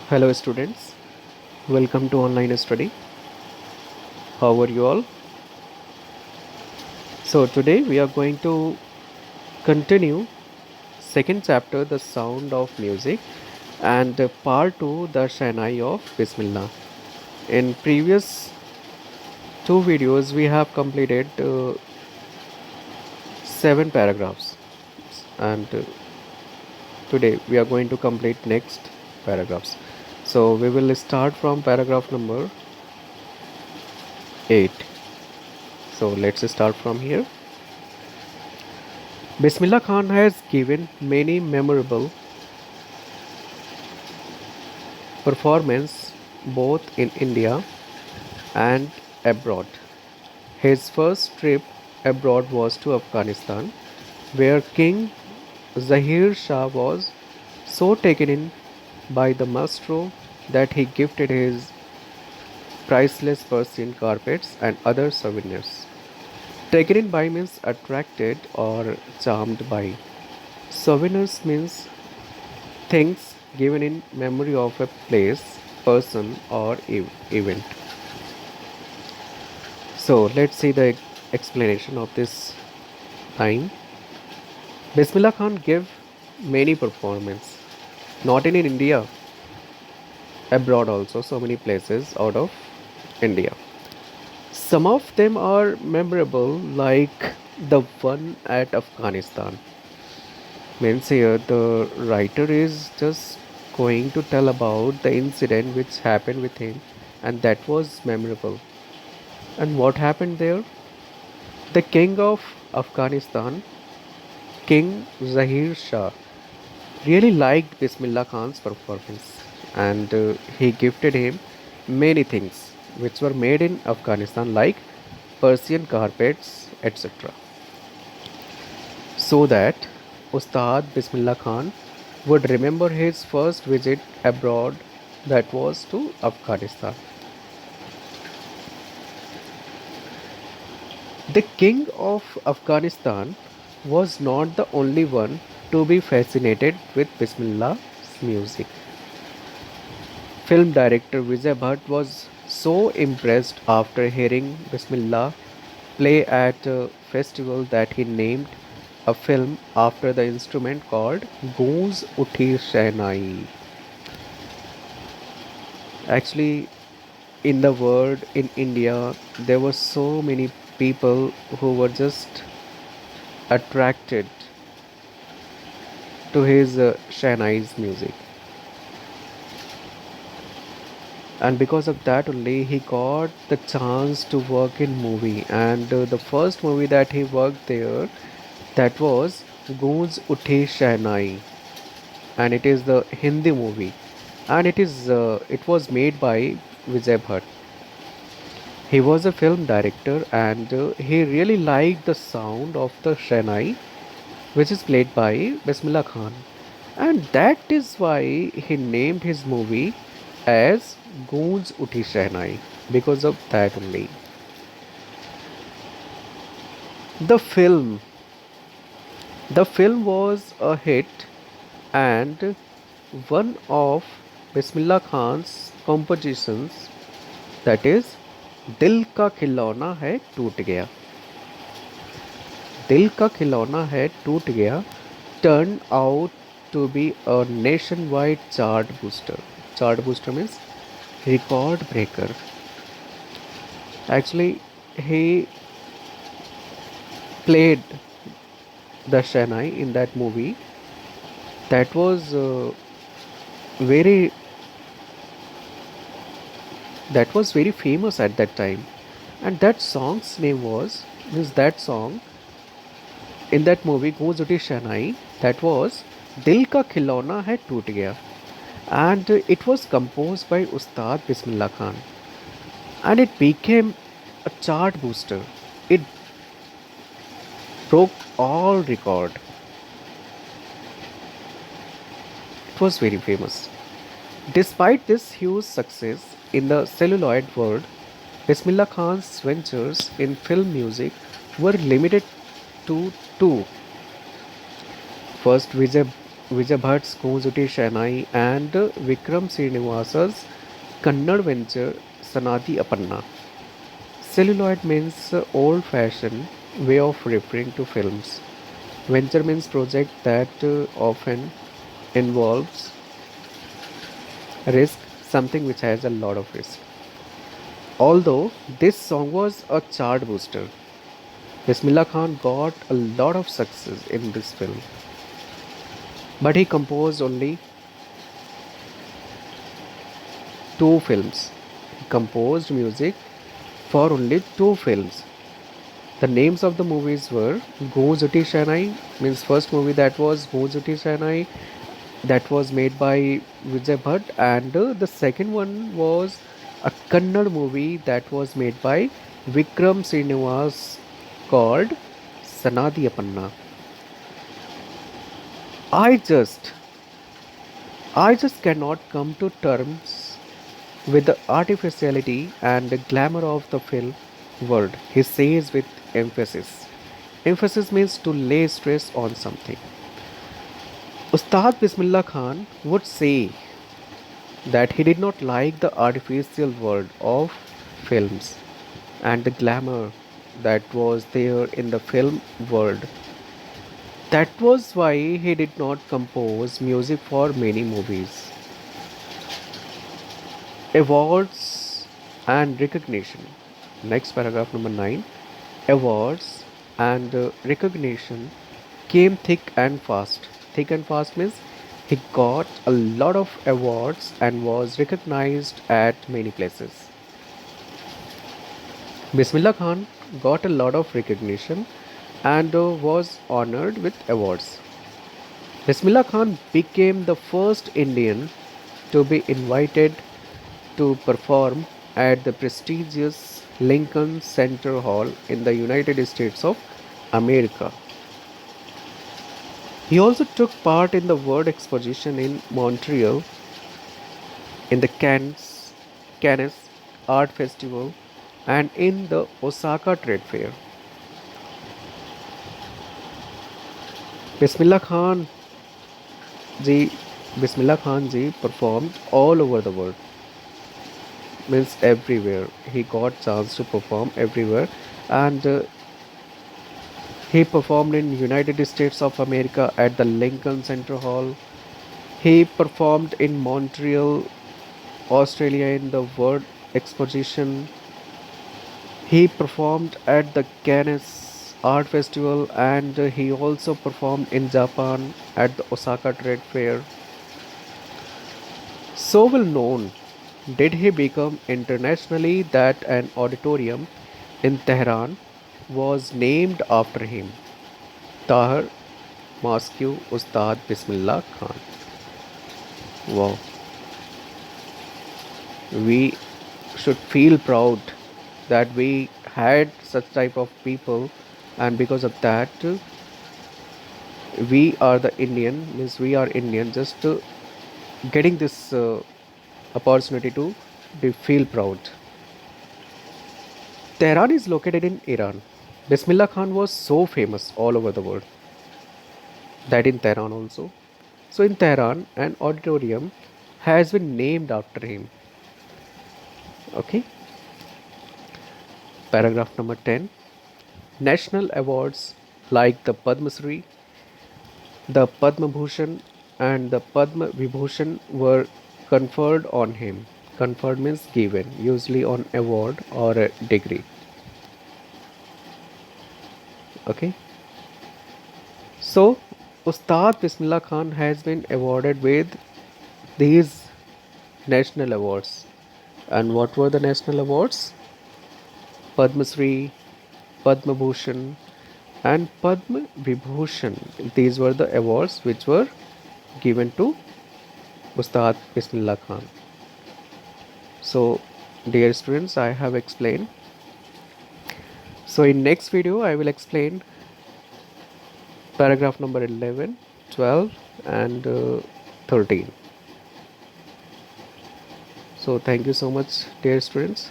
Hello students, welcome to online study. How are you all? So today we are going to continue second chapter the sound of music and part 2 the Shahnai of Bismillah. In previous two videos we have completed 7 paragraphs and today we are going to complete next paragraphs. So we will start from paragraph number 8. So let's start from here. Bismillah Khan has given many memorable performances both in India and abroad. His first trip abroad was to Afghanistan, where King Zahir Shah was so taken in by the maestro that he gifted his priceless Persian carpets and other souvenirs. Taken in by means attracted or charmed by. Souvenirs means things given in memory of a place, person, or event. So let's see the explanation of this line. Bismillah Khan gave many performances, not in India, abroad also, so many places out of India. Some of them are memorable, like the one at Afghanistan. Means here the writer is just going to tell about the incident which happened with him, and that was memorable. And what happened there? The king of Afghanistan, King Zahir Shah, really liked Bismillah Khan's performance and he gifted him many things which were made in Afghanistan, like Persian carpets, etc. So that Ustad Bismillah Khan would remember his first visit abroad, that was to Afghanistan. The king of Afghanistan was not the only one to be fascinated with Bismillah's music. Film director Vijay Bhatt was so impressed after hearing Bismillah play at a festival that he named a film after the instrument called Goons Uthi Shehnai. Actually, in the world, in India, there were so many people who were just attracted to his Shehnai's music. And because of that only he got the chance to work in movie, and the first movie that he worked there, that was Goons Uthi Shehnai, and it is the Hindi movie, and it was made by Vijay Bhatt. He was a film director, and he really liked the sound of the Shehnai, which is played by Bismillah Khan, and that is why he named his movie as Goons Uthi Shehnai, because of that only. The film, the film was a hit, and one of Bismillah Khan's compositions, that is दिल का खिलौना है टूट गया, दिल का खिलौना है टूट गया, turned out to be a nationwide chart booster. Chart booster means record breaker. Actually, he played the Shehnai in that movie. That was very that was very famous at that time, and that song's name was, means that song in that movie Goons Uthi Shehnai, that was Dil Ka Khilona Hai Toot Gaya, and it was composed by Ustad Bismillah Khan, and it became a chart booster. It broke all record. It was very famous. Despite this huge success in the celluloid world, Bismillah Khan's ventures in film music were limited to two. First, Vijay Vijay Bhatt's Kozuti Shanai and Vikram Srinivasa's Kannad venture Sanati Apanna. Celluloid means old fashioned way of referring to films. Venture means project that often involves risk, something which has a lot of risk. Although this song was a chart booster, Bismillah Khan got a lot of success in this film, but he composed only two films. He composed music for only two films. The names of the movies were Gozuti Shanai, means first movie that was Gozuti Shanai, that was made by Vijay Bhatt, and the second one was a Kannada movie that was made by Vikram Srinivas called Sanadi Apanna. I just I just cannot come to terms with the artificiality and the glamour of the film world, he says with emphasis. Emphasis means to lay stress on something. Ustad Bismillah Khan would say that he did not like the artificial world of films and the glamour that was there in the film world. That was why he did not compose music for many movies. Awards and recognition. Next paragraph number 9. Awards and recognition came thick and fast. Thick and fast means he got a lot of awards and was recognized at many places. Bismillah Khan got a lot of recognition and was honored with awards. Bismillah Khan became the first Indian to be invited to perform at the prestigious Lincoln Center Hall in the United States of America. He also took part in the World Exposition in Montreal, in the Cannes Art Festival, and in the Osaka Trade Fair. Bismillah Khan ji, Bismillah Khan ji performed all over the world. Means everywhere. He got chance to perform everywhere, and he performed in United States of America at the Lincoln Center Hall. He performed in Montreal, Australia in the World Exposition. He performed at the Cannes Art Festival, and he also performed in Japan at the Osaka Trade Fair. So well known did he become internationally that an auditorium in Tehran was named after him. Tahir Mosque Ustad Bismillah Khan. Wow. We should feel proud that we had such type of people, and because of that we are the Indian, means we are Indian, just getting this opportunity to feel proud. Tehran is located in Iran. Bismillah Khan was so famous all over the world, that in Tehran also. So in Tehran, an auditorium has been named after him. Okay. Paragraph number 10. National awards like the Padma Shri, the Padma Bhushan, and the Padma Vibhushan were conferred on him. Conferred means given, usually on award or a degree. Okay. So, Ustad Bismillah Khan has been awarded with these national awards. And what were the national awards? Padma Shri, Padma Bhushan, and Padma Vibhushan. These were the awards which were given to Ustad Bismillah Khan. So, dear students, I have explained. So, in next video, I will explain paragraph number 11, 12, and 13. So, thank you so much, dear students.